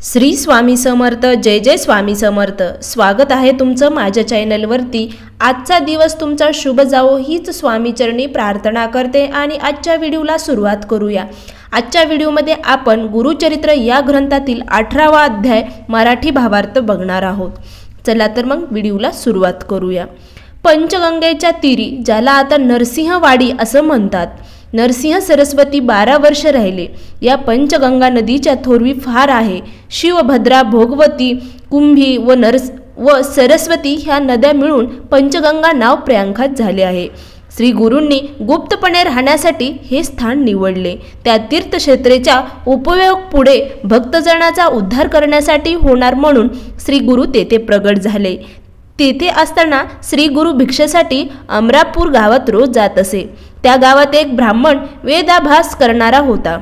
श्री स्वामी समर्थ। जय जय स्वामी समर्थ। स्वागत आहे तुमचं माझ्या चॅनलवरती। आजचा दिवस तुमचा शुभ जावो हीच स्वामीचरणी प्रार्थना करते आणि आजच्या व्हिडिओला सुरुवात करूया। आजच्या व्हिडिओमध्ये आपण गुरुचरित्र या ग्रंथातील 18वा अध्याय मराठी भावार्थ बघणार आहोत। चला तर मग व्हिडिओला सुरुवात करूया। पंचगंगेच्या तीरी, ज्याला आता नरसिंहवाडी असं म्हणतात, नरसिंह सरस्वती 12 वर्ष राहिले। या पंचगंगा नदीच्या थोरवी फार आहे। शिवभद्रा, भोगवती, कुंभी व सरस्वती ह्या नद्या मिळून पंचगंगा नाव प्रख्यात झाले आहे। श्री गुरूंनी गुप्तपणे राहण्यासाठी हे स्थान निवडले। त्या तीर्थक्षेत्राचा उपयोग पुढे भक्तजनाचा उद्धार करण्यासाठी होणार म्हणून श्री गुरु तेथे प्रगट झाले। तेथे असताना श्री गुरु भिक्षेसाठी अमरापूर गावात रोज जात असे। त्या गावात एक ब्राह्मण वेदाभ्यास करणारा होता।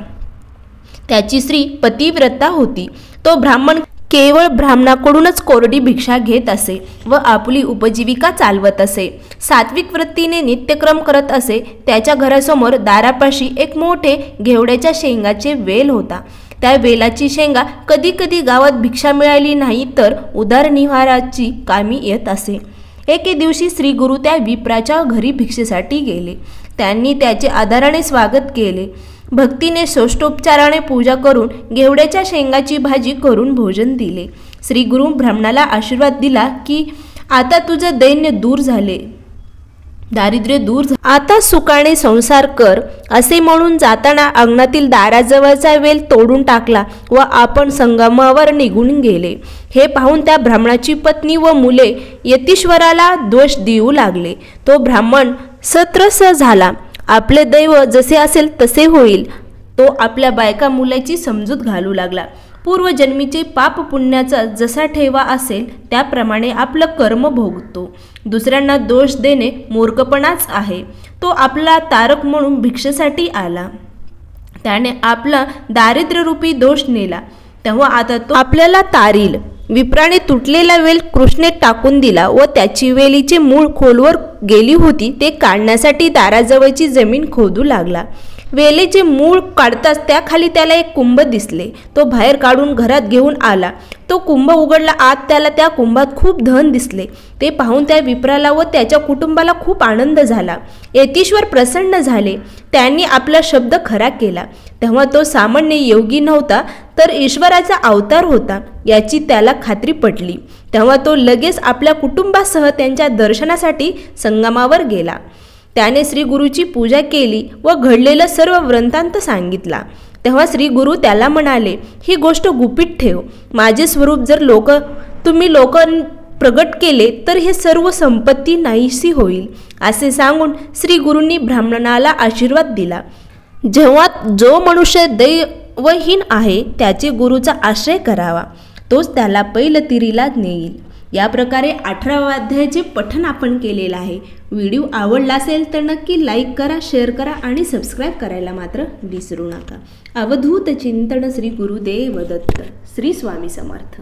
त्याची स्त्री पतिव्रता होती। तो ब्राह्मण केवळ ब्राह्मणाकडूनच कोरडी भिक्षा घेत असे व आपली उपजीविका चालवत असे। सात्विक वृत्तीने नित्यक्रम करत असे। त्याच्या घरासमोर दारापाशी एक मोठे घेवड्याच्या शेंगाचे वेल होता। त्या वेलाची शेंगा कधी कधी गावात भिक्षा मिळाली नाही तर उदरनिर्वाहाची कामी येत असे। एके दिवशी श्री गुरु त्या विप्राच्या घरी भिक्षेसाठी गेले। त्यांनी त्याचे आदराने स्वागत केले। भक्तीने षोडशोपचाराने पूजा करून घेवड्याच्या शेंगाची भाजी करून भोजन दिले। श्री गुरु ब्राह्मणाला आशीर्वाद दिला की आता तुझं दैन्य दूर झाले, दारिद्र्य दूर झाले, आता सुखाने संसार कर असे म्हणून जाताना अंगणातील दाराजवळचा वेल तोडून टाकला व आपण संगमावर निघून गेले। हे पाहून त्या ब्राह्मणाची पत्नी व मुले यतीश्वराला दोष देऊ लागले। तो ब्राह्मण सत्रस झाला। आपले दैव जसे असेल तसे होईल। तो आपल्या बायका मुलाची समजूत घालू लागला। पूर्वजन्मीचे पाप पुण्याचा जसा ठेवा असेल त्याप्रमाणे आपलं कर्म भोगतो। दुसऱ्यांना दोष देणे मूर्खपणाच आहे। तो आपला तारक म्हणून भिक्षेसाठी आला। त्याने आपला दारिद्र्यरूपी दोष नेला, तेव्हा आता तो आपल्याला तारील। विप्राने तुटलेला वेल कृष्णेत टाकून दिला व त्याची वेलीचे मूळ खोलवर गेली होती ते काढण्यासाठी दाराजवळची जमीन खोदू लागला। वेलीचे मूळ काढताच त्याखाली त्याला एक कुंभ दिसले। तो बाहेर काढून घरात घेऊन आला। तो कुंभ उघडला। आत त्याला त्या कुंभात खूप धन दिसले। ते पाहून त्या विप्राला व त्याच्या कुटुंबाला खूप आनंद झाला। यतीश्वर प्रसन्न झाले। त्यांनी आपला शब्द खरा केला। तेव्हा तो सामान्य योगी नव्हता तर ईश्वराचा अवतार होता याची त्याला खात्री पटली। तेव्हा तो लगेच आपल्या कुटुंबासह त्यांच्या दर्शनासाठी संगमावर गेला। त्याने श्री गुरुची पूजा केली व घडलेलं सर्व वृत्तांत सांगितला। तेव्हा श्री गुरु त्याला म्हणाले, ही गोष्ट गुपित ठेव। माझे स्वरूप जर तुम्ही प्रगट केले तर हे सर्व संपत्ती नाहीशी होईल असे सांगून श्री गुरूंनी ब्राह्मणाला आशीर्वाद दिला। जेव्हा जो मनुष्य दैवहीन आहे त्याचे गुरुचा आश्रय करावा, तोच त्याला पैलतीरीला नेईल। या प्रकारे 18व्या अध्यायाचे पठण आपण केलेलं आहे। व्हिडिओ आवडला असेल तर नक्की लाईक करा, शेअर करा आणि सबस्क्राईब करायला मात्र विसरू नका। अवधूत चिंतन श्री गुरुदेव दत्त। श्री स्वामी समर्थ।